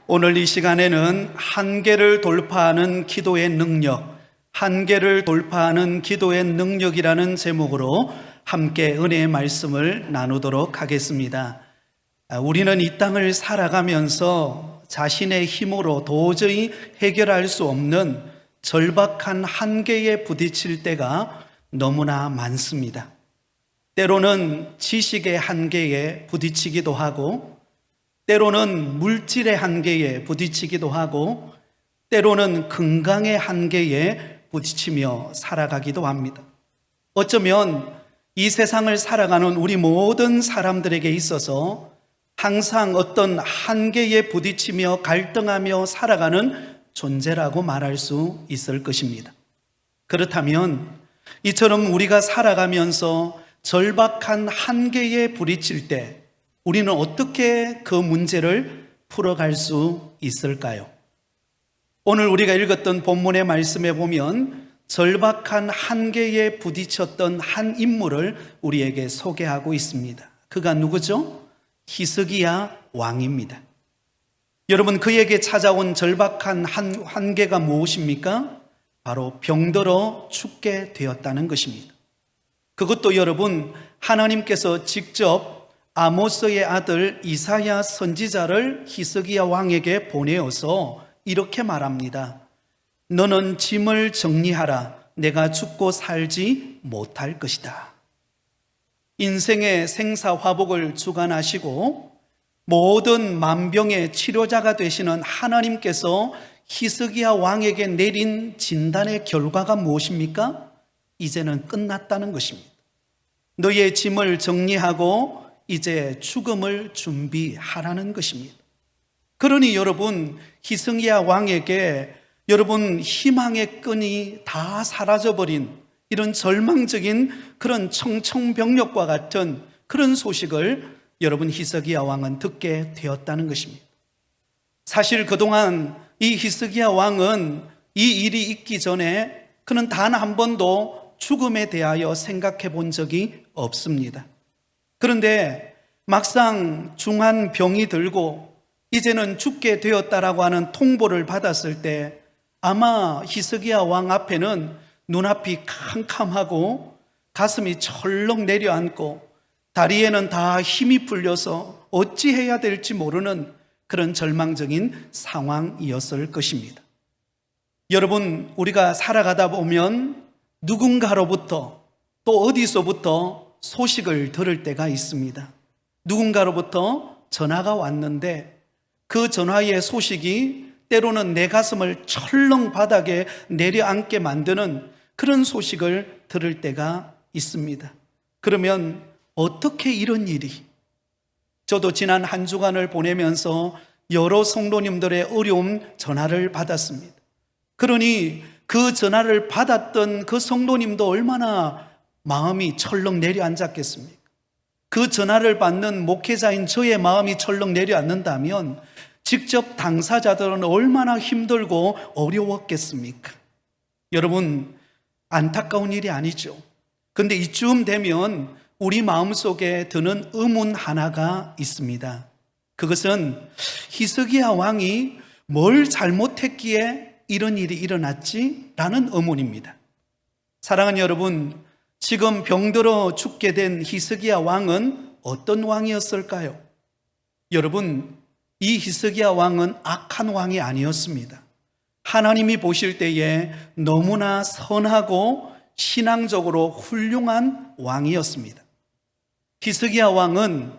오늘 이 시간에는 한계를 돌파하는 기도의 능력, 한계를 돌파하는 기도의 능력이라는 제목으로 함께 은혜의 말씀을 나누도록 하겠습니다. 우리는 이 땅을 살아가면서 자신의 힘으로 도저히 해결할 수 없는 절박한 한계에 부딪힐 때가 너무나 많습니다. 때로는 지식의 한계에 부딪히기도 하고, 때로는 물질의 한계에 부딪히기도 하고, 때로는 건강의 한계에 부딪히며 살아가기도 합니다. 어쩌면 이 세상을 살아가는 우리 모든 사람들에게 있어서 항상 어떤 한계에 부딪히며 갈등하며 살아가는 존재라고 말할 수 있을 것입니다. 그렇다면 이처럼 우리가 살아가면서 절박한 한계에 부딪힐 때 우리는 어떻게 그 문제를 풀어갈 수 있을까요? 오늘 우리가 읽었던 본문의 말씀에 보면 절박한 한계에 부딪혔던 한 인물을 우리에게 소개하고 있습니다. 그가 누구죠? 히스기야 왕입니다. 여러분, 그에게 찾아온 절박한 한계가 무엇입니까? 바로 병들어 죽게 되었다는 것입니다. 그것도 여러분, 하나님께서 직접 아모스의 아들 이사야 선지자를 히스기야 왕에게 보내어서 이렇게 말합니다. 너는 짐을 정리하라. 내가 죽고 살지 못할 것이다. 인생의 생사화복을 주관하시고 모든 만병의 치료자가 되시는 하나님께서 히스기야 왕에게 내린 진단의 결과가 무엇입니까? 이제는 끝났다는 것입니다. 너의 짐을 정리하고 이제 죽음을 준비하라는 것입니다. 그러니 여러분, 히스기야 왕에게 여러분 희망의 끈이 다 사라져버린 이런 절망적인 그런 청천벽력과 같은 그런 소식을 여러분 히스기야 왕은 듣게 되었다는 것입니다. 사실 그동안 이 히스기야 왕은 이 일이 있기 전에 그는 단 한 번도 죽음에 대하여 생각해 본 적이 없습니다. 그런데 막상 중한 병이 들고 이제는 죽게 되었다라고 하는 통보를 받았을 때 아마 히스기야 왕 앞에는 눈앞이 캄캄하고 가슴이 철렁 내려앉고 다리에는 다 힘이 풀려서 어찌해야 될지 모르는 그런 절망적인 상황이었을 것입니다. 여러분, 우리가 살아가다 보면 누군가로부터 또 어디서부터 소식을 들을 때가 있습니다. 누군가로부터 전화가 왔는데 그 전화의 소식이 때로는 내 가슴을 철렁 바닥에 내려앉게 만드는 그런 소식을 들을 때가 있습니다. 그러면 어떻게 이런 일이? 저도 지난 한 주간을 보내면서 여러 성도님들의 어려움 전화를 받았습니다. 그러니 그 전화를 받았던 그 성도님도 얼마나 마음이 철렁 내려앉았겠습니까? 그 전화를 받는 목회자인 저의 마음이 철렁 내려앉는다면 직접 당사자들은 얼마나 힘들고 어려웠겠습니까? 여러분, 안타까운 일이 아니죠. 그런데 이쯤 되면 우리 마음속에 드는 의문 하나가 있습니다. 그것은 히스기야 왕이 뭘 잘못했기에 이런 일이 일어났지? 라는 의문입니다. 사랑하는 여러분, 지금 병들어 죽게 된 히스기야 왕은 어떤 왕이었을까요? 여러분, 이 히스기야 왕은 악한 왕이 아니었습니다. 하나님이 보실 때에 너무나 선하고 신앙적으로 훌륭한 왕이었습니다. 히스기야 왕은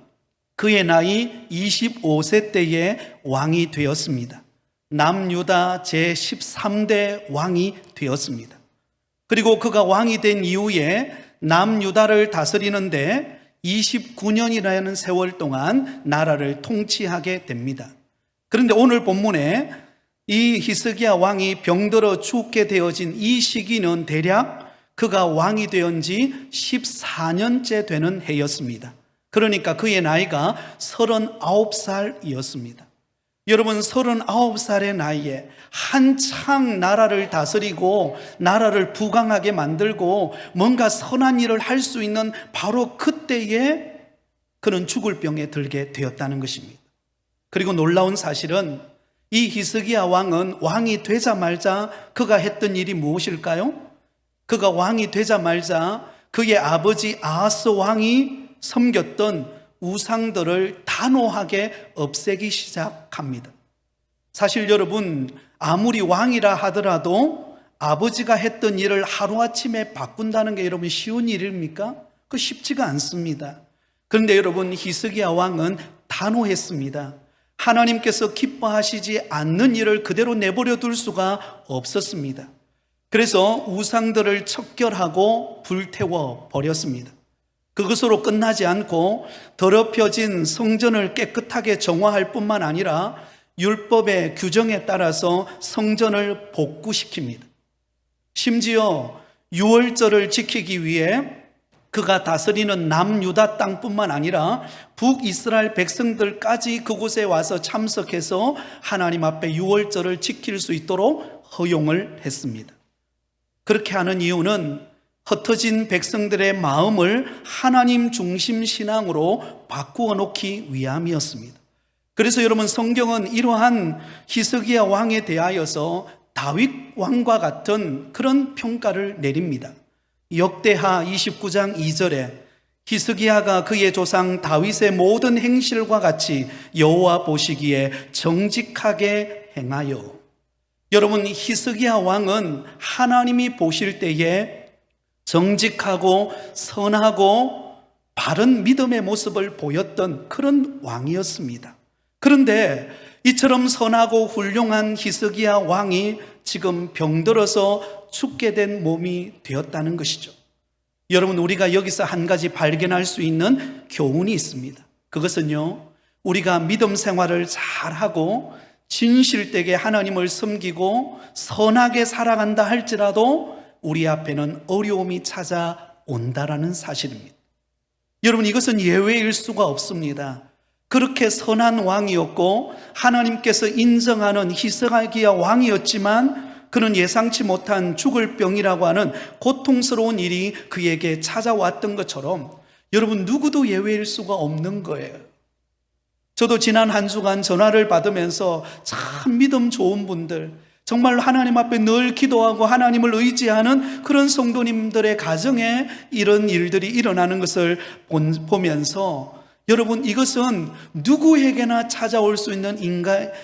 그의 나이 25세 때에 왕이 되었습니다. 남유다 제13대 왕이 되었습니다. 그리고 그가 왕이 된 이후에 남유다를 다스리는데 29년이라는 세월 동안 나라를 통치하게 됩니다. 그런데 오늘 본문에 이 히스기야 왕이 병들어 죽게 되어진 이 시기는 대략 그가 왕이 되은 지 14년째 되는 해였습니다. 그러니까 그의 나이가 39살이었습니다. 여러분, 39살의 나이에 한창 나라를 다스리고 나라를 부강하게 만들고 뭔가 선한 일을 할 수 있는 바로 그때에 그는 죽을 병에 들게 되었다는 것입니다. 그리고 놀라운 사실은 이 히스기야 왕은 왕이 되자마자 그가 했던 일이 무엇일까요? 그가 왕이 되자마자 그의 아버지 아하스 왕이 섬겼던 우상들을 단호하게 없애기 시작합니다. 사실 여러분, 아무리 왕이라 하더라도 아버지가 했던 일을 하루아침에 바꾼다는 게 여러분 쉬운 일입니까? 그 쉽지가 않습니다. 그런데 여러분, 히스기야 왕은 단호했습니다. 하나님께서 기뻐하시지 않는 일을 그대로 내버려 둘 수가 없었습니다. 그래서 우상들을 척결하고 불태워 버렸습니다. 그것으로 끝나지 않고 더럽혀진 성전을 깨끗하게 정화할 뿐만 아니라 율법의 규정에 따라서 성전을 복구시킵니다. 심지어 유월절을 지키기 위해 그가 다스리는 남유다 땅뿐만 아니라 북이스라엘 백성들까지 그곳에 와서 참석해서 하나님 앞에 유월절을 지킬 수 있도록 허용을 했습니다. 그렇게 하는 이유는 흩어진 백성들의 마음을 하나님 중심 신앙으로 바꾸어 놓기 위함이었습니다. 그래서 여러분, 성경은 이러한 히스기야 왕에 대하여서 다윗 왕과 같은 그런 평가를 내립니다. 역대하 29장 2절에 히스기야가 그의 조상 다윗의 모든 행실과 같이 여호와 보시기에 정직하게 행하여. 여러분, 히스기야 왕은 하나님이 보실 때에 정직하고 선하고 바른 믿음의 모습을 보였던 그런 왕이었습니다. 그런데 이처럼 선하고 훌륭한 히스기야 왕이 지금 병들어서 죽게 된 몸이 되었다는 것이죠. 여러분, 우리가 여기서 한 가지 발견할 수 있는 교훈이 있습니다. 그것은요, 우리가 믿음 생활을 잘하고 진실되게 하나님을 섬기고 선하게 살아간다 할지라도 우리 앞에는 어려움이 찾아온다라는 사실입니다. 여러분, 이것은 예외일 수가 없습니다. 그렇게 선한 왕이었고 하나님께서 인정하는 히스기야 왕이었지만 그는 예상치 못한 죽을 병이라고 하는 고통스러운 일이 그에게 찾아왔던 것처럼 여러분, 누구도 예외일 수가 없는 거예요. 저도 지난 한 주간 전화를 받으면서 참 믿음 좋은 분들, 정말 하나님 앞에 늘 기도하고 하나님을 의지하는 그런 성도님들의 가정에 이런 일들이 일어나는 것을 보면서 여러분, 이것은 누구에게나 찾아올 수 있는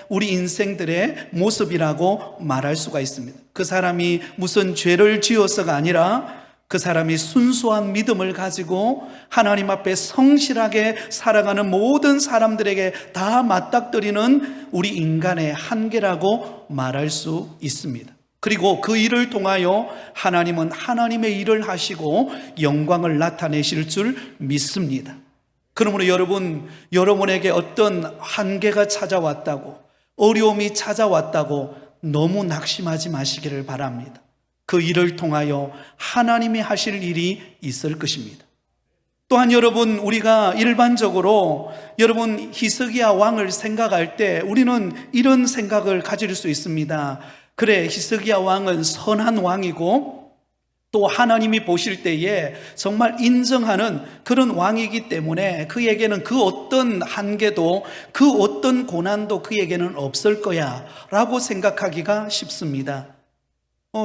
우리 인생들의 모습이라고 말할 수가 있습니다. 그 사람이 무슨 죄를 지어서가 아니라 그 사람이 순수한 믿음을 가지고 하나님 앞에 성실하게 살아가는 모든 사람들에게 다 맞닥뜨리는 우리 인간의 한계라고 말할 수 있습니다. 그리고 그 일을 통하여 하나님은 하나님의 일을 하시고 영광을 나타내실 줄 믿습니다. 그러므로 여러분에게 어떤 한계가 찾아왔다고, 어려움이 찾아왔다고 너무 낙심하지 마시기를 바랍니다. 그 일을 통하여 하나님이 하실 일이 있을 것입니다. 또한 여러분, 우리가 일반적으로 여러분 히스기야 왕을 생각할 때 우리는 이런 생각을 가질 수 있습니다. 그래, 히스기야 왕은 선한 왕이고 또 하나님이 보실 때에 정말 인정하는 그런 왕이기 때문에 그에게는 그 어떤 한계도 그 어떤 고난도 그에게는 없을 거야 라고 생각하기가 쉽습니다.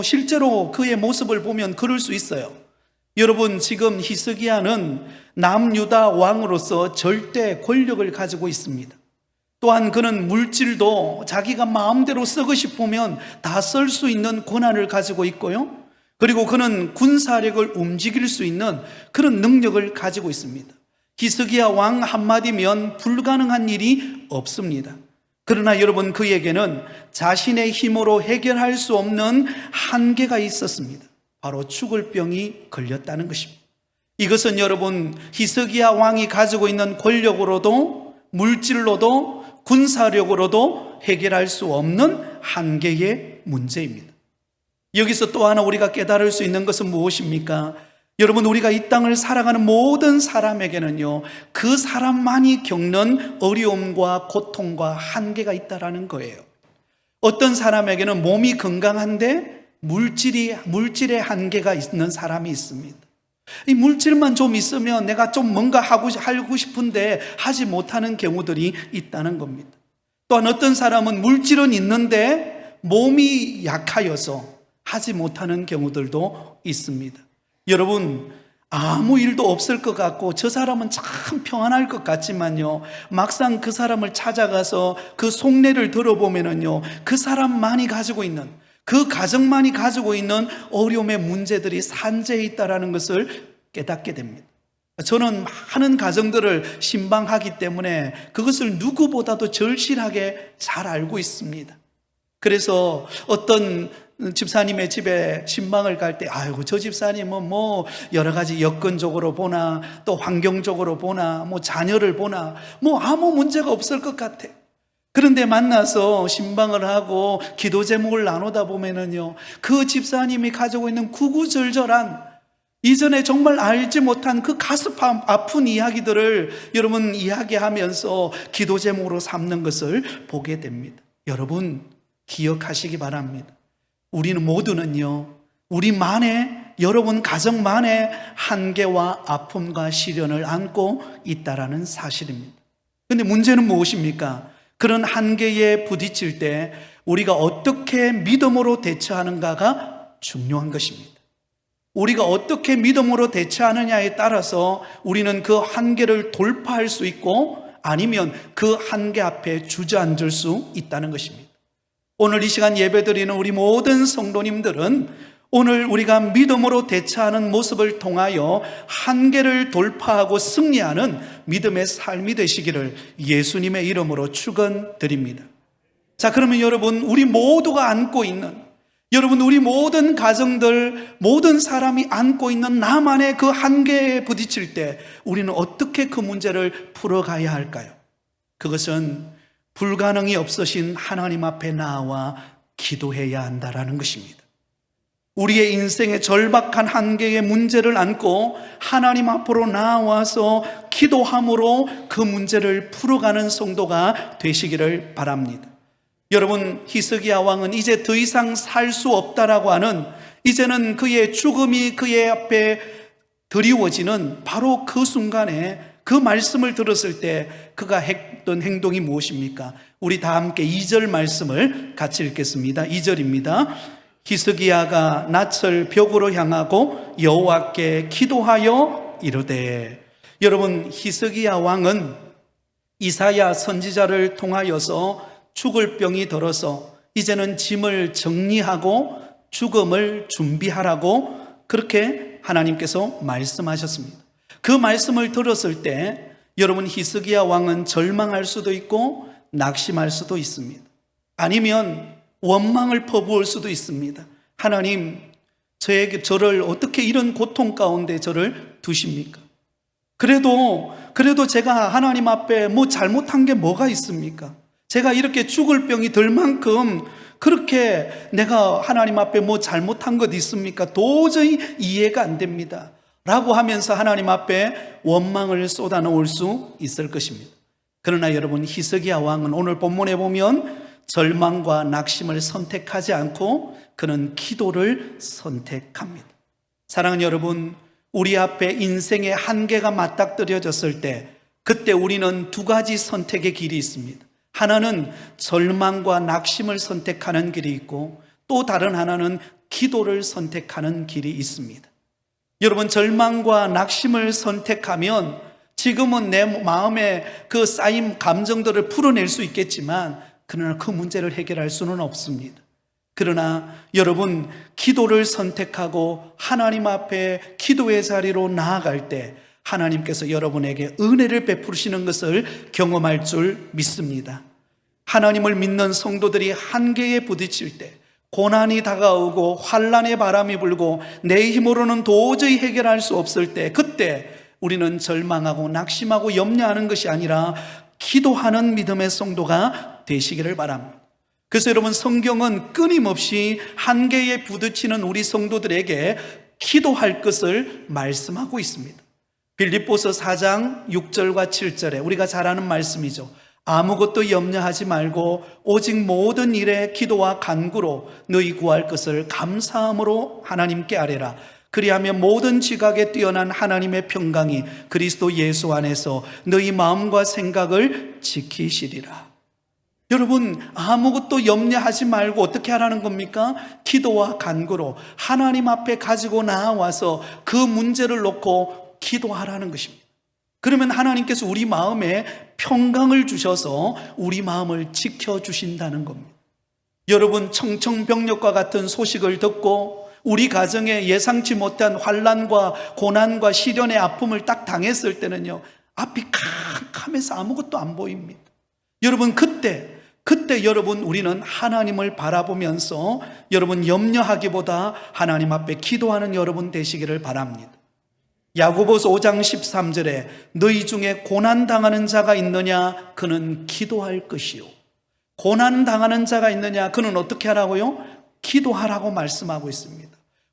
실제로 그의 모습을 보면 그럴 수 있어요. 여러분, 지금 히스기야는 남유다 왕으로서 절대 권력을 가지고 있습니다. 또한 그는 물질도 자기가 마음대로 쓰고 싶으면 다 쓸 수 있는 권한을 가지고 있고요. 그리고 그는 군사력을 움직일 수 있는 그런 능력을 가지고 있습니다. 히스기야 왕 한마디면 불가능한 일이 없습니다. 그러나 여러분, 그에게는 자신의 힘으로 해결할 수 없는 한계가 있었습니다. 바로 죽을 병이 걸렸다는 것입니다. 이것은 여러분, 히스기야 왕이 가지고 있는 권력으로도 물질로도 군사력으로도 해결할 수 없는 한계의 문제입니다. 여기서 또 하나 우리가 깨달을 수 있는 것은 무엇입니까? 여러분, 우리가 이 땅을 살아가는 모든 사람에게는요, 그 사람만이 겪는 어려움과 고통과 한계가 있다라는 거예요. 어떤 사람에게는 몸이 건강한데 물질의 한계가 있는 사람이 있습니다. 이 물질만 좀 있으면 내가 좀 뭔가 하고 싶은데 하지 못하는 경우들이 있다는 겁니다. 또한 어떤 사람은 물질은 있는데 몸이 약하여서 하지 못하는 경우들도 있습니다. 여러분, 아무 일도 없을 것 같고 저 사람은 참 평안할 것 같지만요, 막상 그 사람을 찾아가서 그 속내를 들어보면은요, 그 사람만이 가지고 있는, 그 가정만이 가지고 있는 어려움의 문제들이 산재해 있다는 것을 깨닫게 됩니다. 저는 많은 가정들을 신방하기 때문에 그것을 누구보다도 절실하게 잘 알고 있습니다. 그래서 어떤 집사님의 집에 신방을 갈 때, 아이고, 저 집사님은 뭐 여러 가지 여건적으로 보나, 또 환경적으로 보나, 뭐 자녀를 보나, 뭐 아무 문제가 없을 것 같아. 그런데 만나서 신방을 하고 기도 제목을 나누다 보면은요, 그 집사님이 가지고 있는 구구절절한, 이전에 정말 알지 못한 그 가슴 아픈 이야기들을 여러분 이야기하면서 기도 제목으로 삼는 것을 보게 됩니다. 여러분, 기억하시기 바랍니다. 우리는 모두는요, 우리만의, 여러분 가정만의 한계와 아픔과 시련을 안고 있다라는 사실입니다. 그런데 문제는 무엇입니까? 그런 한계에 부딪힐 때 우리가 어떻게 믿음으로 대처하는가가 중요한 것입니다. 우리가 어떻게 믿음으로 대처하느냐에 따라서 우리는 그 한계를 돌파할 수 있고, 아니면 그 한계 앞에 주저앉을 수 있다는 것입니다. 오늘 이 시간 예배드리는 우리 모든 성도님들은 오늘 우리가 믿음으로 대처하는 모습을 통하여 한계를 돌파하고 승리하는 믿음의 삶이 되시기를 예수님의 이름으로 축원드립니다. 자, 그러면 여러분, 우리 모두가 안고 있는, 여러분 우리 모든 가정들, 모든 사람이 안고 있는 나만의 그 한계에 부딪힐 때 우리는 어떻게 그 문제를 풀어가야 할까요? 그것은 불가능이 없으신 하나님 앞에 나와 기도해야 한다라는 것입니다. 우리의 인생의 절박한 한계의 문제를 안고 하나님 앞으로 나와서 기도함으로 그 문제를 풀어가는 성도가 되시기를 바랍니다. 여러분, 히스기야 왕은 이제 더 이상 살 수 없다라고 하는, 이제는 그의 죽음이 그의 앞에 드리워지는 바로 그 순간에 그 말씀을 들었을 때 그가 했던 행동이 무엇입니까? 우리 다 함께 2절 말씀을 같이 읽겠습니다. 2절입니다. 히스기야가 낯을 벽으로 향하고 여호와께 기도하여 이르되. 여러분, 히스기야 왕은 이사야 선지자를 통하여서 죽을 병이 들어서 이제는 짐을 정리하고 죽음을 준비하라고 그렇게 하나님께서 말씀하셨습니다. 그 말씀을 들었을 때 여러분, 히스기야 왕은 절망할 수도 있고 낙심할 수도 있습니다. 아니면 원망을 퍼부을 수도 있습니다. 하나님, 저를 어떻게 이런 고통 가운데 저를 두십니까? 그래도 제가 하나님 앞에 뭐 잘못한 게 뭐가 있습니까? 제가 이렇게 죽을 병이 들 만큼 그렇게 내가 하나님 앞에 뭐 잘못한 것 있습니까? 도저히 이해가 안 됩니다 라고 하면서 하나님 앞에 원망을 쏟아놓을 수 있을 것입니다. 그러나 여러분, 히스기야 왕은 오늘 본문에 보면 절망과 낙심을 선택하지 않고 그는 기도를 선택합니다. 사랑하는 여러분, 우리 앞에 인생의 한계가 맞닥뜨려졌을 때 그때 우리는 두 가지 선택의 길이 있습니다. 하나는 절망과 낙심을 선택하는 길이 있고, 또 다른 하나는 기도를 선택하는 길이 있습니다. 여러분, 절망과 낙심을 선택하면 지금은 내 마음에 그 쌓인 감정들을 풀어낼 수 있겠지만, 그러나 그 문제를 해결할 수는 없습니다. 그러나 여러분, 기도를 선택하고 하나님 앞에 기도의 자리로 나아갈 때 하나님께서 여러분에게 은혜를 베푸시는 것을 경험할 줄 믿습니다. 하나님을 믿는 성도들이 한계에 부딪힐 때, 고난이 다가오고 환난의 바람이 불고 내 힘으로는 도저히 해결할 수 없을 때, 그때 우리는 절망하고 낙심하고 염려하는 것이 아니라 기도하는 믿음의 성도가 되시기를 바랍니다. 그래서 여러분, 성경은 끊임없이 한계에 부딪히는 우리 성도들에게 기도할 것을 말씀하고 있습니다. 빌립보서 4장 6절과 7절에 우리가 잘 아는 말씀이죠. 아무것도 염려하지 말고 오직 모든 일에 기도와 간구로 너희 구할 것을 감사함으로 하나님께 아뢰라. 그리하면 모든 지각에 뛰어난 하나님의 평강이 그리스도 예수 안에서 너희 마음과 생각을 지키시리라. 여러분, 아무것도 염려하지 말고 어떻게 하라는 겁니까? 기도와 간구로 하나님 앞에 가지고 나와서 그 문제를 놓고 기도하라는 것입니다. 그러면 하나님께서 우리 마음에 평강을 주셔서 우리 마음을 지켜주신다는 겁니다. 여러분, 청청병력과 같은 소식을 듣고 우리 가정에 예상치 못한 환난과 고난과 시련의 아픔을 딱 당했을 때는요, 앞이 캄캄해서 아무것도 안 보입니다. 여러분, 그때 여러분, 우리는 하나님을 바라보면서 여러분 염려하기보다 하나님 앞에 기도하는 여러분 되시기를 바랍니다. 야고보서 5장 13절에 너희 중에 고난당하는 자가 있느냐? 그는 기도할 것이요. 고난당하는 자가 있느냐? 그는 어떻게 하라고요? 기도하라고 말씀하고 있습니다.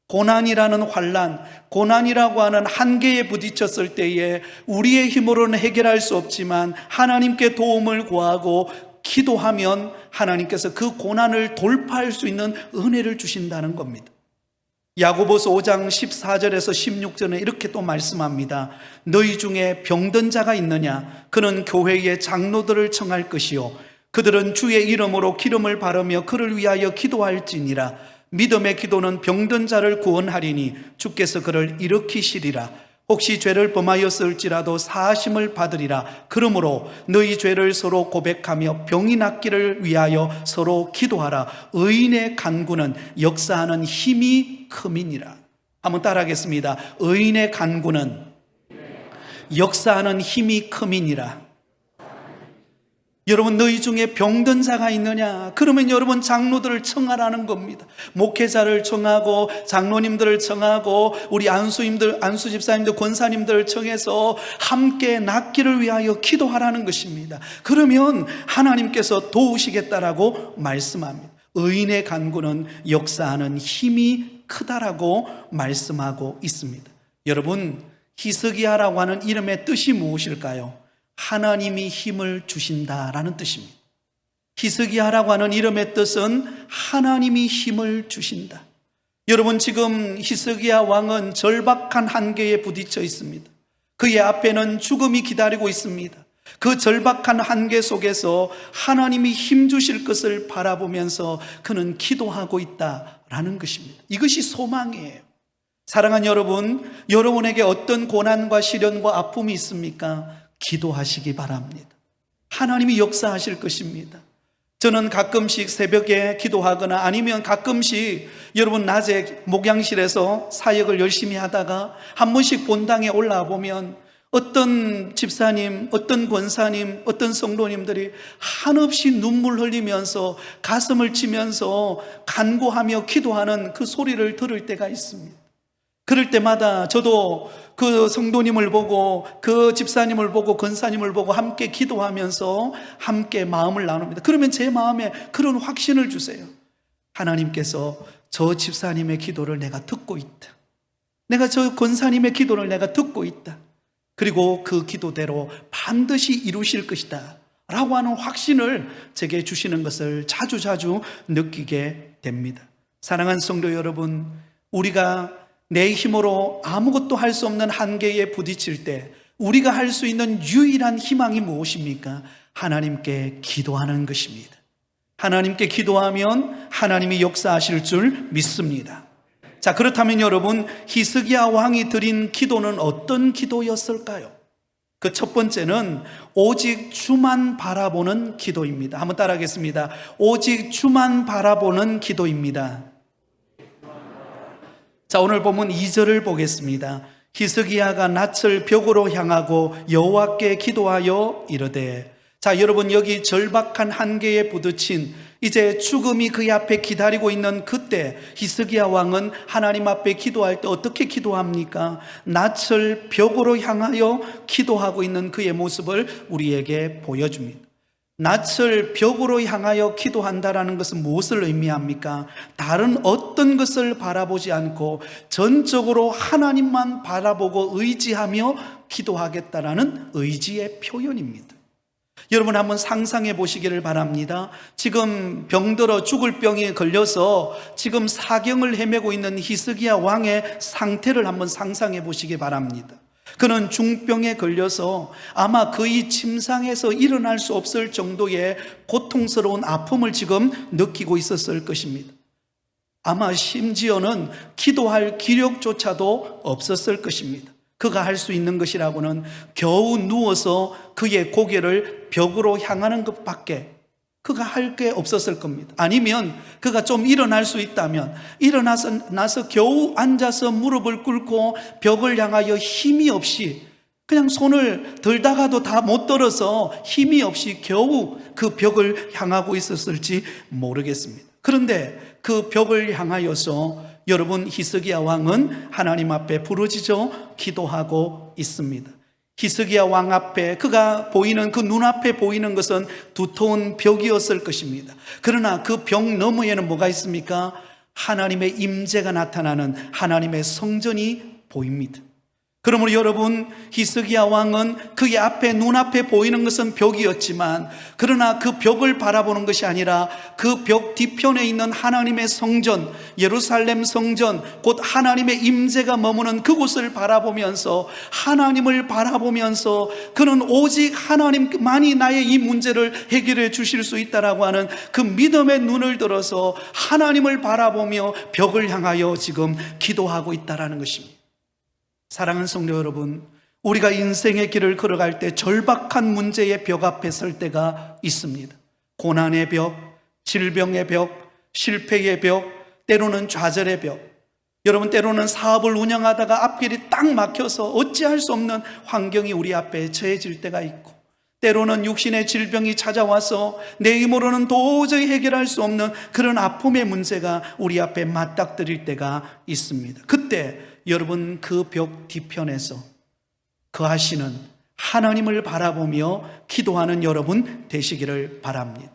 고난이라는 환난, 고난이라고 하는 한계에 부딪혔을 때에 우리의 힘으로는 해결할 수 없지만 하나님께 도움을 구하고 기도하면 하나님께서 그 고난을 돌파할 수 있는 은혜를 주신다는 겁니다. 야고보서 5장 14절에서 16절에 이렇게 또 말씀합니다. 너희 중에 병든 자가 있느냐? 그는 교회의 장로들을 청할 것이요 그들은 주의 이름으로 기름을 바르며 그를 위하여 기도할지니라. 믿음의 기도는 병든 자를 구원하리니 주께서 그를 일으키시리라. 혹시 죄를 범하였을지라도 사하심을 받으리라. 그러므로 너희 죄를 서로 고백하며 병이 낫기를 위하여 서로 기도하라. 의인의 간구는 역사하는 힘이 큼이니라. 한번 따라하겠습니다. 의인의 간구는 역사하는 힘이 큼이니라. 여러분, 너희 중에 병든 자가 있느냐? 그러면 여러분 장로들을 청하라는 겁니다. 목회자를 청하고 장로님들을 청하고 우리 안수님들, 안수집사님들, 권사님들을 청해서 함께 낫기를 위하여 기도하라는 것입니다. 그러면 하나님께서 도우시겠다라고 말씀합니다. 의인의 간구는 역사하는 힘이 크다라고 말씀하고 있습니다. 여러분, 히스기야라고 하는 이름의 뜻이 무엇일까요? 하나님이 힘을 주신다라는 뜻입니다. 히스기야라고 하는 이름의 뜻은 하나님이 힘을 주신다. 여러분, 지금 히스기야 왕은 절박한 한계에 부딪혀 있습니다. 그의 앞에는 죽음이 기다리고 있습니다. 그 절박한 한계 속에서 하나님이 힘 주실 것을 바라보면서 그는 기도하고 있다라는 것입니다. 이것이 소망이에요. 사랑하는 여러분, 여러분에게 어떤 고난과 시련과 아픔이 있습니까? 기도하시기 바랍니다. 하나님이 역사하실 것입니다. 저는 가끔씩 새벽에 기도하거나 아니면 가끔씩 여러분 낮에 목양실에서 사역을 열심히 하다가 한 번씩 본당에 올라와 보면 어떤 집사님, 어떤 권사님, 어떤 성도님들이 한없이 눈물 흘리면서 가슴을 치면서 간구하며 기도하는 그 소리를 들을 때가 있습니다. 그럴 때마다 저도 그 성도님을 보고 그 집사님을 보고 권사님을 보고 함께 기도하면서 함께 마음을 나눕니다. 그러면 제 마음에 그런 확신을 주세요. 하나님께서 저 집사님의 기도를 내가 듣고 있다. 내가 저 권사님의 기도를 내가 듣고 있다. 그리고 그 기도대로 반드시 이루실 것이다 라고 하는 확신을 제게 주시는 것을 자주자주 느끼게 됩니다. 사랑하는 성도 여러분, 우리가 내 힘으로 아무것도 할 수 없는 한계에 부딪힐 때 우리가 할 수 있는 유일한 희망이 무엇입니까? 하나님께 기도하는 것입니다. 하나님께 기도하면 하나님이 역사하실 줄 믿습니다. 자, 그렇다면 여러분, 히스기야 왕이 드린 기도는 어떤 기도였을까요? 그 첫 번째는 오직 주만 바라보는 기도입니다. 한번 따라하겠습니다. 오직 주만 바라보는 기도입니다. 자, 오늘 본문 2절을 보겠습니다. 히스기야가 낯을 벽으로 향하고 여호와께 기도하여 이르되. 자, 여러분, 여기 절박한 한계에 부딪힌 이제 죽음이 그의 앞에 기다리고 있는 그때 히스기야 왕은 하나님 앞에 기도할 때 어떻게 기도합니까? 낯을 벽으로 향하여 기도하고 있는 그의 모습을 우리에게 보여줍니다. 낯을 벽으로 향하여 기도한다라는 것은 무엇을 의미합니까? 다른 어떤 것을 바라보지 않고 전적으로 하나님만 바라보고 의지하며 기도하겠다라는 의지의 표현입니다. 여러분, 한번 상상해 보시기를 바랍니다. 지금 병들어 죽을 병에 걸려서 지금 사경을 헤매고 있는 히스기야 왕의 상태를 한번 상상해 보시기 바랍니다. 그는 중병에 걸려서 아마 거의 침상에서 일어날 수 없을 정도의 고통스러운 아픔을 지금 느끼고 있었을 것입니다. 아마 심지어는 기도할 기력조차도 없었을 것입니다. 그가 할 수 있는 것이라고는 겨우 누워서 그의 고개를 벽으로 향하는 것밖에 그가 할 게 없었을 겁니다. 아니면 그가 좀 일어날 수 있다면 일어나서 겨우 앉아서 무릎을 꿇고 벽을 향하여 힘이 없이 그냥 손을 들다가도 다 못 들어서 힘이 없이 겨우 그 벽을 향하고 있었을지 모르겠습니다. 그런데 그 벽을 향하여서 여러분 히스기야 왕은 하나님 앞에 부르짖어 기도하고 있습니다. 히스기야 왕 앞에 그가 보이는 그 눈앞에 보이는 것은 두터운 벽이었을 것입니다. 그러나 그 벽 너머에는 뭐가 있습니까? 하나님의 임재가 나타나는 하나님의 성전이 보입니다. 그러므로 여러분 히스기야 왕은 그의 앞에 눈앞에 보이는 것은 벽이었지만 그러나 그 벽을 바라보는 것이 아니라 그 벽 뒤편에 있는 하나님의 성전, 예루살렘 성전, 곧 하나님의 임재가 머무는 그곳을 바라보면서 하나님을 바라보면서 그는 오직 하나님만이 나의 이 문제를 해결해 주실 수 있다라고 하는 그 믿음의 눈을 들어서 하나님을 바라보며 벽을 향하여 지금 기도하고 있다라는 것입니다. 사랑하는 성도 여러분, 우리가 인생의 길을 걸어갈 때 절박한 문제의 벽 앞에 설 때가 있습니다. 고난의 벽, 질병의 벽, 실패의 벽, 때로는 좌절의 벽. 여러분, 때로는 사업을 운영하다가 앞길이 딱 막혀서 어찌할 수 없는 환경이 우리 앞에 처해질 때가 있고, 때로는 육신의 질병이 찾아와서 내 힘으로는 도저히 해결할 수 없는 그런 아픔의 문제가 우리 앞에 맞닥뜨릴 때가 있습니다. 그때 여러분 그 벽 뒤편에서 거하시는 하나님을 바라보며 기도하는 여러분 되시기를 바랍니다.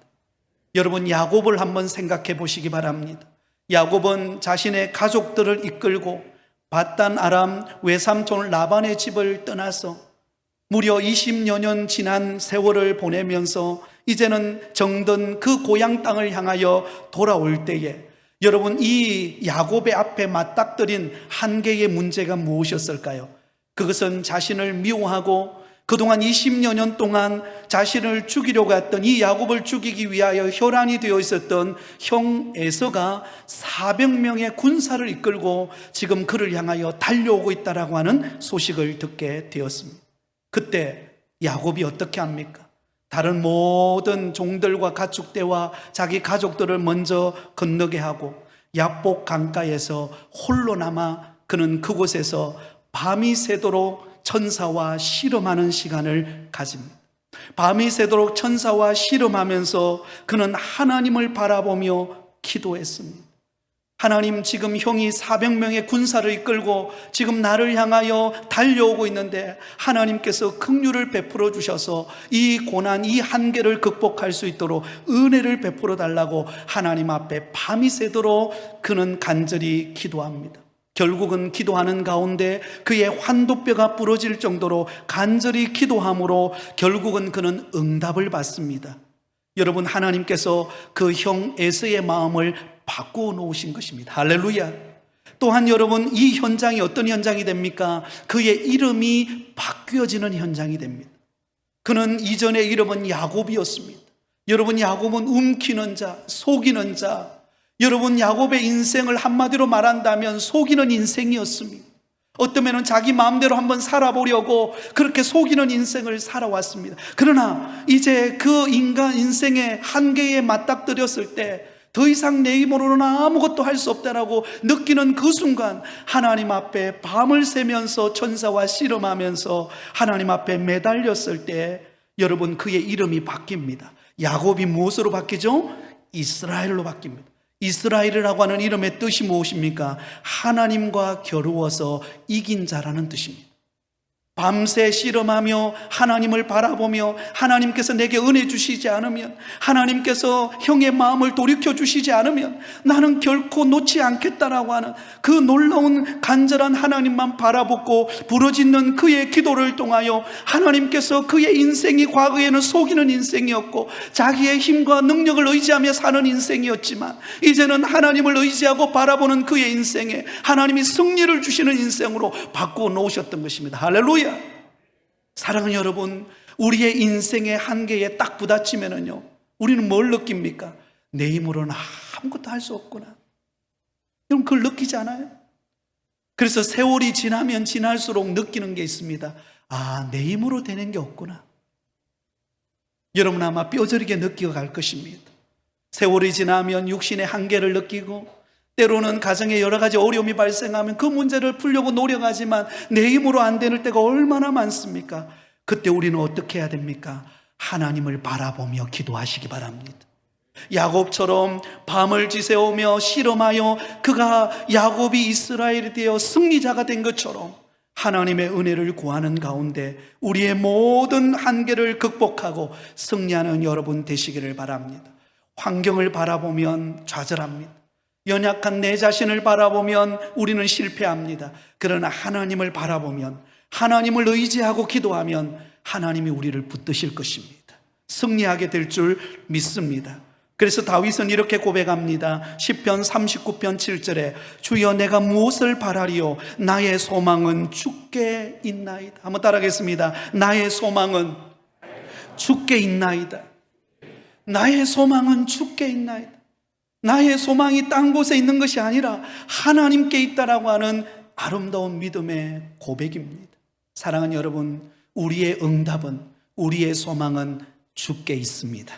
여러분 야곱을 한번 생각해 보시기 바랍니다. 야곱은 자신의 가족들을 이끌고 밧단 아람 외삼촌 라반의 집을 떠나서 무려 20여 년 지난 세월을 보내면서 이제는 정든 그 고향 땅을 향하여 돌아올 때에 여러분 이 야곱의 앞에 맞닥뜨린 한 개의 문제가 무엇이었을까요? 그것은 자신을 미워하고 그동안 20여 년 동안 자신을 죽이려고 했던 이 야곱을 죽이기 위하여 혈안이 되어 있었던 형 에서가 400명의 군사를 이끌고 지금 그를 향하여 달려오고 있다라고 하는 소식을 듣게 되었습니다. 그때 야곱이 어떻게 합니까? 다른 모든 종들과 가축대와 자기 가족들을 먼저 건너게 하고 야복 강가에서 홀로 남아 그는 그곳에서 밤이 새도록 천사와 씨름하는 시간을 가집니다. 밤이 새도록 천사와 씨름하면서 그는 하나님을 바라보며 기도했습니다. 하나님, 지금 형이 400명의 군사를 이끌고 지금 나를 향하여 달려오고 있는데 하나님께서 긍휼을 베풀어 주셔서 이 고난, 이 한계를 극복할 수 있도록 은혜를 베풀어 달라고 하나님 앞에 밤이 새도록 그는 간절히 기도합니다. 결국은 기도하는 가운데 그의 환도뼈가 부러질 정도로 간절히 기도함으로 결국은 그는 응답을 받습니다. 여러분, 하나님께서 그 형 에서의 마음을 바꾸어 놓으신 것입니다. 할렐루야. 또한 여러분, 이 현장이 어떤 현장이 됩니까? 그의 이름이 바뀌어지는 현장이 됩니다. 그는 이전의 이름은 야곱이었습니다. 여러분, 야곱은 움키는 자, 속이는 자. 여러분, 야곱의 인생을 한마디로 말한다면 속이는 인생이었습니다. 어쩌면 자기 마음대로 한번 살아보려고 그렇게 속이는 인생을 살아왔습니다. 그러나 이제 그 인간 인생의 한계에 맞닥뜨렸을 때 더 이상 내 힘으로는 아무것도 할 수 없다라고 느끼는 그 순간 하나님 앞에 밤을 새면서 천사와 씨름하면서 하나님 앞에 매달렸을 때 여러분, 그의 이름이 바뀝니다. 야곱이 무엇으로 바뀌죠? 이스라엘로 바뀝니다. 이스라엘이라고 하는 이름의 뜻이 무엇입니까? 하나님과 겨루어서 이긴 자라는 뜻입니다. 밤새 씨름하며 하나님을 바라보며 하나님께서 내게 은혜 주시지 않으면, 하나님께서 형의 마음을 돌이켜 주시지 않으면 나는 결코 놓지 않겠다라고 하는 그 놀라운 간절한 하나님만 바라보고 부르짖는 그의 기도를 통하여 하나님께서 그의 인생이 과거에는 속이는 인생이었고 자기의 힘과 능력을 의지하며 사는 인생이었지만 이제는 하나님을 의지하고 바라보는 그의 인생에 하나님이 승리를 주시는 인생으로 바꾸어 놓으셨던 것입니다. 할렐루야. 사랑하는 여러분, 우리의 인생의 한계에 딱 부딪히면은요, 우리는 뭘 느낍니까? 내 힘으로는 아무것도 할 수 없구나. 여러분, 그걸 느끼지 않아요? 그래서 세월이 지나면 지날수록 느끼는 게 있습니다. 아, 내 힘으로 되는 게 없구나. 여러분 아마 뼈저리게 느껴갈 것입니다. 세월이 지나면 육신의 한계를 느끼고, 때로는 가정에 여러 가지 어려움이 발생하면 그 문제를 풀려고 노력하지만 내 힘으로 안 되는 때가 얼마나 많습니까? 그때 우리는 어떻게 해야 됩니까? 하나님을 바라보며 기도하시기 바랍니다. 야곱처럼 밤을 지새우며 실험하여 그가 야곱이 이스라엘이 되어 승리자가 된 것처럼 하나님의 은혜를 구하는 가운데 우리의 모든 한계를 극복하고 승리하는 여러분 되시기를 바랍니다. 환경을 바라보면 좌절합니다. 연약한 내 자신을 바라보면 우리는 실패합니다. 그러나 하나님을 바라보면, 하나님을 의지하고 기도하면 하나님이 우리를 붙드실 것입니다. 승리하게 될 줄 믿습니다. 그래서 다윗은 이렇게 고백합니다. 시편 39편 7절에 주여 내가 무엇을 바라리요? 나의 소망은 주께 있나이다. 한번 따라하겠습니다. 나의 소망은 주께 있나이다. 나의 소망은 주께 있나이다. 나의 소망이 딴 곳에 있는 것이 아니라 하나님께 있다라고 하는 아름다운 믿음의 고백입니다. 사랑하는 여러분, 우리의 응답은, 우리의 소망은 주께 있습니다.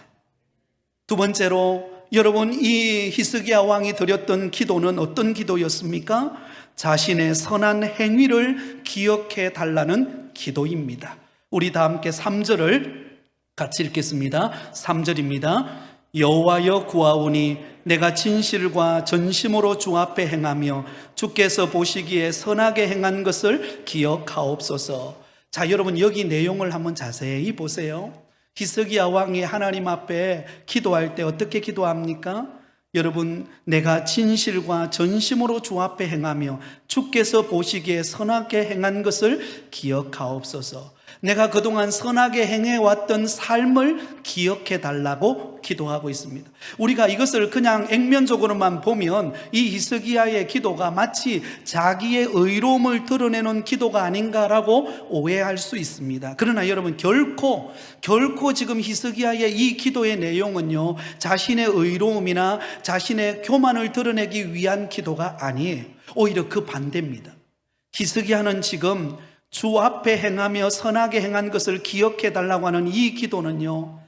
두 번째로 여러분, 이 히스기야 왕이 드렸던 기도는 어떤 기도였습니까? 자신의 선한 행위를 기억해 달라는 기도입니다. 우리 다 함께 3절을 같이 읽겠습니다. 3절입니다. 여호와여 구하오니 내가 진실과 전심으로 주 앞에 행하며 주께서 보시기에 선하게 행한 것을 기억하옵소서. 자, 여러분 여기 내용을 한번 자세히 보세요. 히스기야 왕이 하나님 앞에 기도할 때 어떻게 기도합니까? 여러분, 내가 진실과 전심으로 주 앞에 행하며 주께서 보시기에 선하게 행한 것을 기억하옵소서. 내가 그동안 선하게 행해왔던 삶을 기억해 달라고 기도하고 있습니다. 우리가 이것을 그냥 액면적으로만 보면 이 히스기야의 기도가 마치 자기의 의로움을 드러내는 기도가 아닌가라고 오해할 수 있습니다. 그러나 여러분, 결코 지금 히스기야의 이 기도의 내용은요, 자신의 의로움이나 자신의 교만을 드러내기 위한 기도가 아니에요. 오히려 그 반대입니다. 히스기야는 지금 주 앞에 행하며 선하게 행한 것을 기억해 달라고 하는 이 기도는요,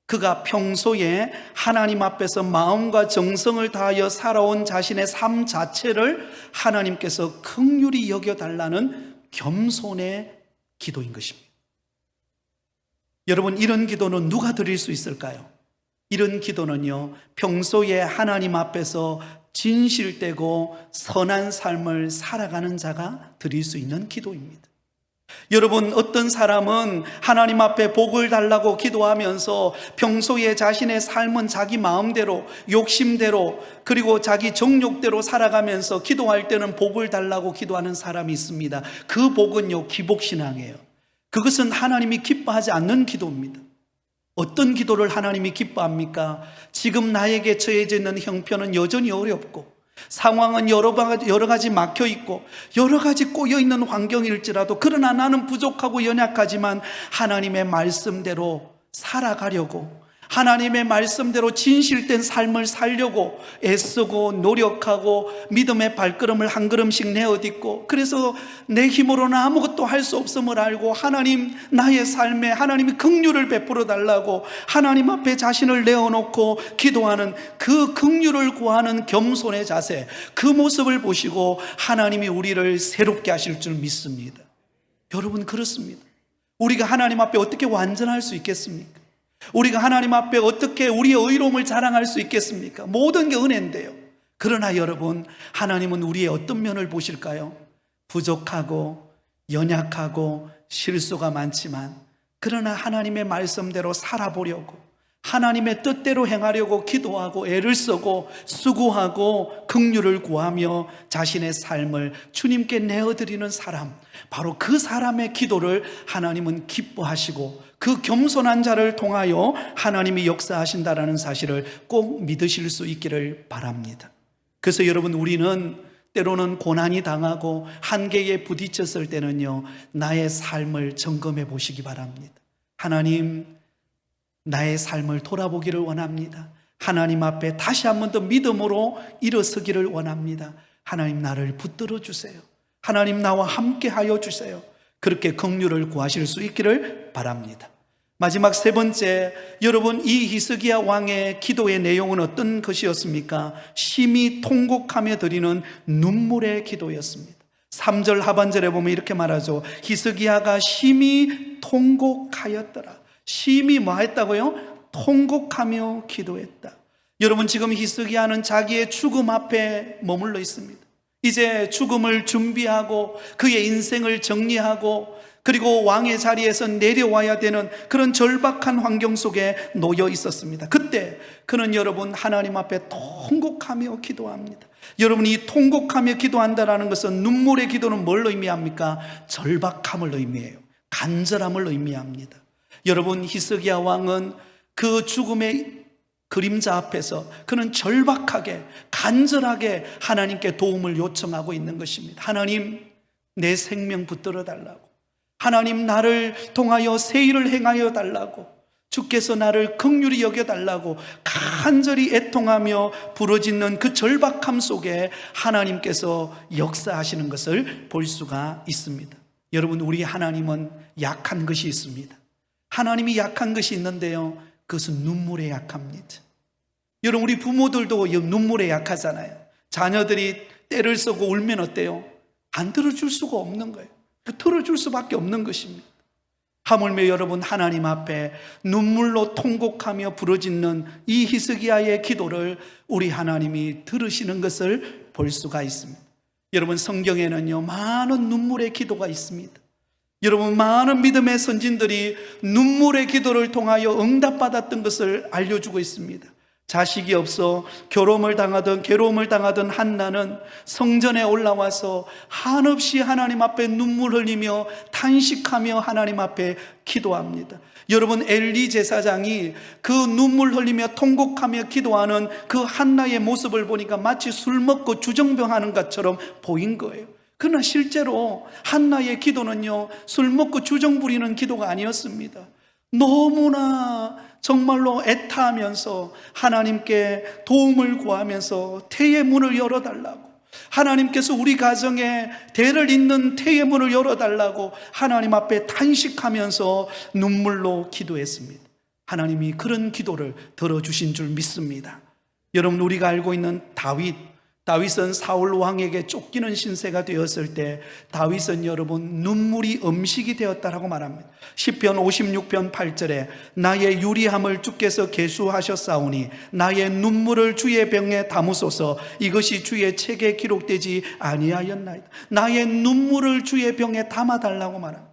그가 평소에 하나님 앞에서 마음과 정성을 다하여 살아온 자신의 삶 자체를 하나님께서 긍휼히 여겨달라는 겸손의 기도인 것입니다. 여러분, 이런 기도는 누가 드릴 수 있을까요? 이런 기도는요, 평소에 하나님 앞에서 진실되고 선한 삶을 살아가는 자가 드릴 수 있는 기도입니다. 여러분, 어떤 사람은 하나님 앞에 복을 달라고 기도하면서 평소에 자신의 삶은 자기 마음대로, 욕심대로, 그리고 자기 정욕대로 살아가면서 기도할 때는 복을 달라고 기도하는 사람이 있습니다. 그 복은요, 기복신앙이에요. 그것은 하나님이 기뻐하지 않는 기도입니다. 어떤 기도를 하나님이 기뻐합니까? 지금 나에게 처해져 있는 형편은 여전히 어렵고, 상황은 여러 가지 막혀 있고 여러 가지 꼬여 있는 환경일지라도, 그러나 나는 부족하고 연약하지만 하나님의 말씀대로 살아가려고, 하나님의 말씀대로 진실된 삶을 살려고 애쓰고 노력하고 믿음의 발걸음을 한 걸음씩 내어딛고, 그래서 내 힘으로는 아무것도 할 수 없음을 알고 하나님, 나의 삶에 하나님이 긍휼을 베풀어 달라고 하나님 앞에 자신을 내어놓고 기도하는 그 긍휼을 구하는 겸손의 자세, 그 모습을 보시고 하나님이 우리를 새롭게 하실 줄 믿습니다. 여러분, 그렇습니다. 우리가 하나님 앞에 어떻게 완전할 수 있겠습니까? 우리가 하나님 앞에 어떻게 우리의 의로움을 자랑할 수 있겠습니까? 모든 게 은혜인데요. 그러나 여러분, 하나님은 우리의 어떤 면을 보실까요? 부족하고 연약하고 실수가 많지만, 그러나 하나님의 말씀대로 살아보려고, 하나님의 뜻대로 행하려고 기도하고 애를 쓰고 수고하고 긍휼을 구하며 자신의 삶을 주님께 내어드리는 사람, 바로 그 사람의 기도를 하나님은 기뻐하시고 그 겸손한 자를 통하여 하나님이 역사하신다라는 사실을 꼭 믿으실 수 있기를 바랍니다. 그래서 여러분, 우리는 때로는 고난이 당하고 한계에 부딪혔을 때는요, 나의 삶을 점검해 보시기 바랍니다. 하나님, 나의 삶을 돌아보기를 원합니다. 하나님 앞에 다시 한 번 더 믿음으로 일어서기를 원합니다. 하나님, 나를 붙들어 주세요. 하나님, 나와 함께 하여 주세요. 그렇게 긍휼을 구하실 수 있기를 바랍니다. 마지막 세 번째, 여러분, 이 히스기야 왕의 기도의 내용은 어떤 것이었습니까? 심히 통곡하며 드리는 눈물의 기도였습니다. 3절 하반절에 보면 이렇게 말하죠. 히스기야가 심히 통곡하였더라. 심히 뭐 했다고요? 통곡하며 기도했다. 여러분, 지금 히스기야는 자기의 죽음 앞에 머물러 있습니다. 이제 죽음을 준비하고 그의 인생을 정리하고 그리고 왕의 자리에서 내려와야 되는 그런 절박한 환경 속에 놓여 있었습니다. 그때 그는 여러분 하나님 앞에 통곡하며 기도합니다. 여러분, 이 통곡하며 기도한다라는 것은 눈물의 기도는 뭘 의미합니까? 절박함을 의미해요. 간절함을 의미합니다. 여러분, 히스기야 왕은 그 죽음의 그림자 앞에서 그는 절박하게 간절하게 하나님께 도움을 요청하고 있는 것입니다. 하나님, 내 생명 붙들어 달라고. 하나님, 나를 통하여 새 일을 행하여 달라고. 주께서 나를 긍휼히 여겨달라고 간절히 애통하며 부르짖는 그 절박함 속에 하나님께서 역사하시는 것을 볼 수가 있습니다. 여러분, 우리 하나님은 약한 것이 있습니다. 하나님이 약한 것이 있는데요, 그것은 눈물에 약합니다. 여러분, 우리 부모들도 눈물에 약하잖아요. 자녀들이 때를 쓰고 울면 어때요? 안 들어줄 수가 없는 거예요. 들어줄 수밖에 없는 것입니다. 하물며 여러분, 하나님 앞에 눈물로 통곡하며 부르짖는 이 히스기야의 기도를 우리 하나님이 들으시는 것을 볼 수가 있습니다. 여러분, 성경에는요, 많은 눈물의 기도가 있습니다. 여러분, 많은 믿음의 선진들이 눈물의 기도를 통하여 응답받았던 것을 알려주고 있습니다. 자식이 없어 괴로움을 당하던 한나는 성전에 올라와서 한없이 하나님 앞에 눈물 흘리며 탄식하며 하나님 앞에 기도합니다. 여러분, 엘리 제사장이 그 눈물 흘리며 통곡하며 기도하는 그 한나의 모습을 보니까 마치 술 먹고 주정병하는 것처럼 보인 거예요. 그러나 실제로 한나의 기도는요, 술 먹고 주정 부리는 기도가 아니었습니다. 너무나 정말로 애타하면서 하나님께 도움을 구하면서 태의 문을 열어달라고, 하나님께서 우리 가정에 대를 잇는 태의 문을 열어달라고 하나님 앞에 탄식하면서 눈물로 기도했습니다. 하나님이 그런 기도를 들어주신 줄 믿습니다. 여러분, 우리가 알고 있는 다윗은 사울 왕에게 쫓기는 신세가 되었을 때 다윗은 여러분 눈물이 음식이 되었다라고 말합니다. 시편 56편 8절에 나의 유리함을 주께서 계수하셨사오니 나의 눈물을 주의 병에 담으소서. 이것이 주의 책에 기록되지 아니하였나이다. 나의 눈물을 주의 병에 담아달라고 말합니다.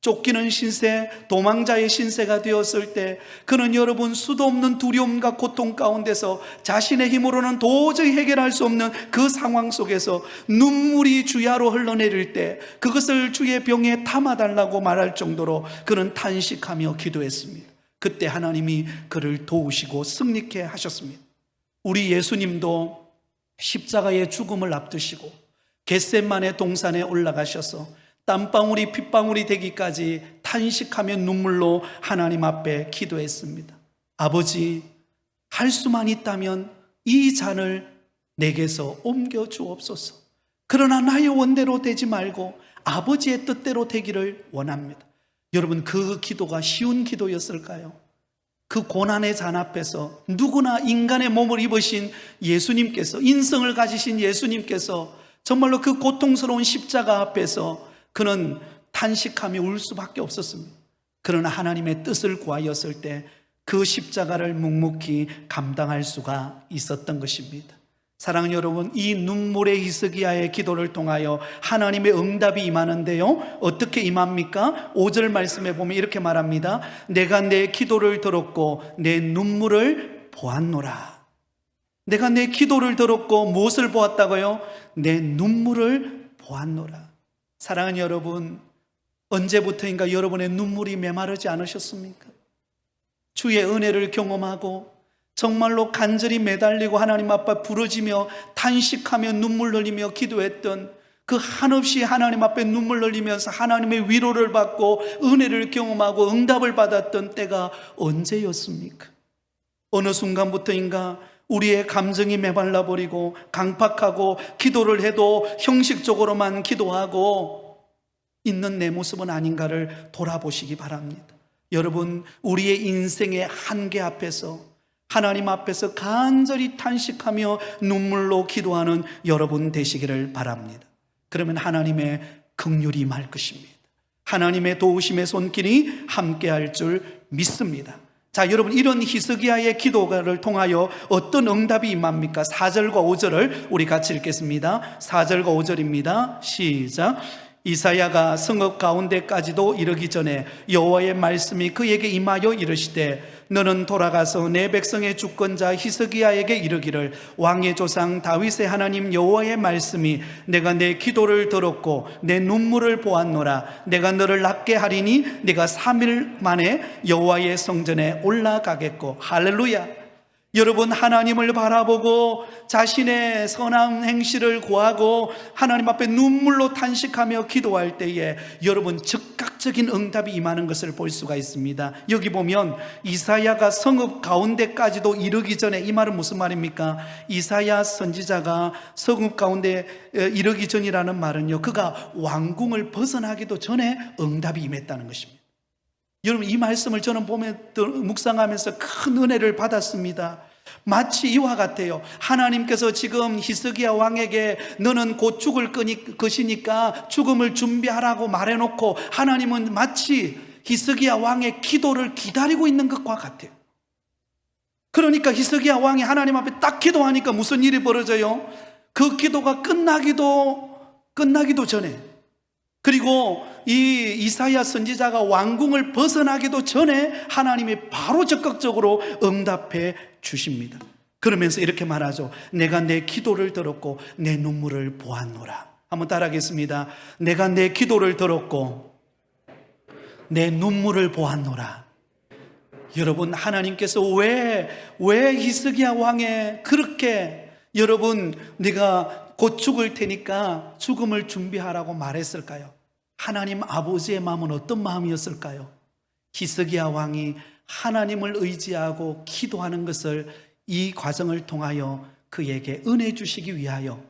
쫓기는 신세, 도망자의 신세가 되었을 때 그는 여러분 수도 없는 두려움과 고통 가운데서 자신의 힘으로는 도저히 해결할 수 없는 그 상황 속에서 눈물이 주야로 흘러내릴 때 그것을 주의 병에 담아달라고 말할 정도로 그는 탄식하며 기도했습니다. 그때 하나님이 그를 도우시고 승리케 하셨습니다. 우리 예수님도 십자가의 죽음을 앞두시고 겟세마네 동산에 올라가셔서 땀방울이 핏방울이 되기까지 탄식하며 눈물로 하나님 앞에 기도했습니다. 아버지, 할 수만 있다면 이 잔을 내게서 옮겨 주옵소서. 그러나 나의 원대로 되지 말고 아버지의 뜻대로 되기를 원합니다. 여러분, 그 기도가 쉬운 기도였을까요? 그 고난의 잔 앞에서 누구나 인간의 몸을 입으신 예수님께서, 인성을 가지신 예수님께서 정말로 그 고통스러운 십자가 앞에서 그는 탄식하며 울 수밖에 없었습니다. 그러나 하나님의 뜻을 구하였을 때 그 십자가를 묵묵히 감당할 수가 있었던 것입니다. 사랑하는 여러분, 이 눈물의 히스기야의 기도를 통하여 하나님의 응답이 임하는데요, 어떻게 임합니까? 5절 말씀에 보면 이렇게 말합니다. 내가 내 기도를 들었고 내 눈물을 보았노라. 내가 내 기도를 들었고 무엇을 보았다고요? 내 눈물을 보았노라. 사랑하는 여러분, 언제부터인가 여러분의 눈물이 메마르지 않으셨습니까? 주의 은혜를 경험하고 정말로 간절히 매달리고 하나님 앞에 부르짖며 탄식하며 눈물 흘리며 기도했던 그 한없이 하나님 앞에 눈물 흘리면서 하나님의 위로를 받고 은혜를 경험하고 응답을 받았던 때가 언제였습니까? 어느 순간부터인가 우리의 감정이 메말라 버리고 강팍하고 기도를 해도 형식적으로만 기도하고 있는 내 모습은 아닌가를 돌아보시기 바랍니다. 여러분, 우리의 인생의 한계 앞에서 하나님 앞에서 간절히 탄식하며 눈물로 기도하는 여러분 되시기를 바랍니다. 그러면 하나님의 긍휼이 임할 것입니다. 하나님의 도우심의 손길이 함께할 줄 믿습니다. 자, 여러분, 이런 히스기야의 기도를 통하여 어떤 응답이 임합니까? 4절과 5절을 우리 같이 읽겠습니다. 4절과 5절입니다. 시작. 이사야가 성읍 가운데까지도 이르기 전에 여호와의 말씀이 그에게 임하여 이르시되 너는 돌아가서 내 백성의 주권자 히스기야에게 이르기를 왕의 조상 다윗의 하나님 여호와의 말씀이 내가 내 기도를 들었고 내 눈물을 보았노라. 내가 너를 낫게 하리니 네가 3일 만에 여호와의 성전에 올라가겠고. 할렐루야. 여러분, 하나님을 바라보고 자신의 선한 행실을 구하고 하나님 앞에 눈물로 탄식하며 기도할 때에 여러분 즉각적인 응답이 임하는 것을 볼 수가 있습니다. 여기 보면 이사야가 성읍 가운데까지도 이르기 전에, 이 말은 무슨 말입니까? 이사야 선지자가 성읍 가운데 이르기 전이라는 말은요, 그가 왕궁을 벗어나기도 전에 응답이 임했다는 것입니다. 여러분, 이 말씀을 저는 보면 묵상하면서 큰 은혜를 받았습니다. 마치 이와 같아요. 하나님께서 지금 히스기야 왕에게 너는 곧 죽을 것이니까 죽음을 준비하라고 말해놓고 하나님은 마치 히스기야 왕의 기도를 기다리고 있는 것과 같아요. 그러니까 히스기야 왕이 하나님 앞에 딱 기도하니까 무슨 일이 벌어져요? 그 기도가 끝나기도 전에, 그리고 이 이사야 선지자가 왕궁을 벗어나기도 전에 하나님이 바로 적극적으로 응답해 주십니다. 그러면서 이렇게 말하죠. 내가 내 기도를 들었고 내 눈물을 보았노라. 한번 따라하겠습니다. 내가 내 기도를 들었고 내 눈물을 보았노라. 여러분, 하나님께서 왜 히스기야 왕에 그렇게 여러분 네가 곧 죽을 테니까 죽음을 준비하라고 말했을까요? 하나님 아버지의 마음은 어떤 마음이었을까요? 히스기야 왕이 하나님을 의지하고 기도하는 것을 이 과정을 통하여 그에게 은혜 주시기 위하여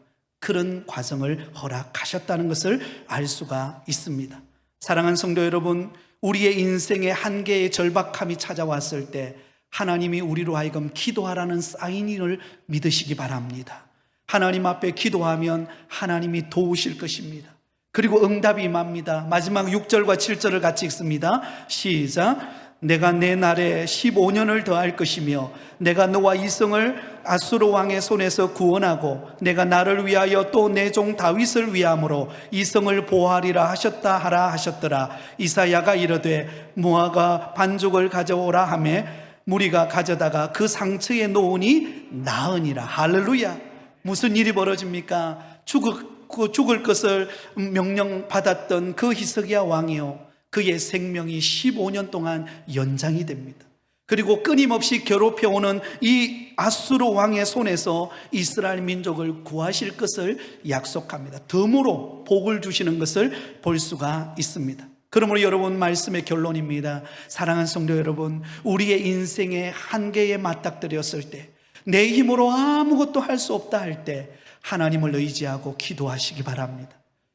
그런 과정을 허락하셨다는 것을 알 수가 있습니다. 사랑하는 성도 여러분, 우리의 인생의 한계의 절박함이 찾아왔을 때 하나님이 우리로 하여금 기도하라는 사인을 믿으시기 바랍니다. 하나님 앞에 기도하면 하나님이 도우실 것입니다. 그리고 응답이 임합니다. 마지막 6절과 7절을 같이 읽습니다. 시작. 내가 내 날에 15년을 더할 것이며 내가 너와 이성을 아수르 왕의 손에서 구원하고 내가 나를 위하여 또 내 종 다윗을 위함으로 이성을 보호하리라 하셨다 하라 하셨더라. 이사야가 이르되 무화과 반죽을 가져오라 하매 무리가 가져다가 그 상처에 놓으니 나으니라. 할렐루야. 무슨 일이 벌어집니까? 죽을 것을 명령받았던 그 히스기야 왕이요, 그의 생명이 15년 동안 연장이 됩니다. 그리고 끊임없이 괴롭혀오는 이 아수르 왕의 손에서 이스라엘 민족을 구하실 것을 약속합니다. 덤으로 복을 주시는 것을 볼 수가 있습니다. 그러므로 여러분, 말씀의 결론입니다. 사랑하는 성도 여러분, 우리의 인생의 한계에 맞닥뜨렸을 때, 내 힘으로 아무것도 할 수 없다 할 때 하나님을 의지하고 기도하시기 바랍니다.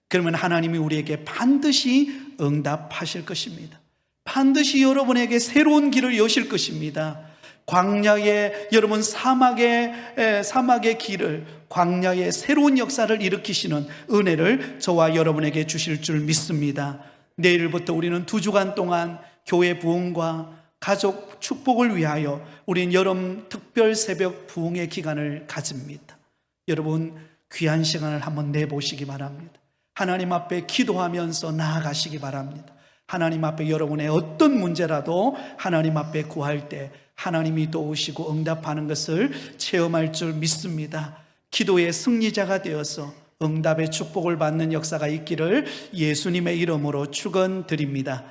그러면 하나님이 우리에게 반드시 응답하실 것입니다. 반드시 여러분에게 새로운 길을 여실 것입니다. 광야의 여러분 사막의 길을, 광야의 새로운 역사를 일으키시는 은혜를 저와 여러분에게 주실 줄 믿습니다. 내일부터 우리는 2주간 동안 교회 부흥과 가족 축복을 위하여 우린 여름 특별 새벽 부흥의 기간을 가집니다. 여러분, 귀한 시간을 한번 내보시기 바랍니다. 하나님 앞에 기도하면서 나아가시기 바랍니다. 하나님 앞에 여러분의 어떤 문제라도 하나님 앞에 구할 때 하나님이 도우시고 응답하는 것을 체험할 줄 믿습니다. 기도의 승리자가 되어서 응답의 축복을 받는 역사가 있기를 예수님의 이름으로 축원드립니다.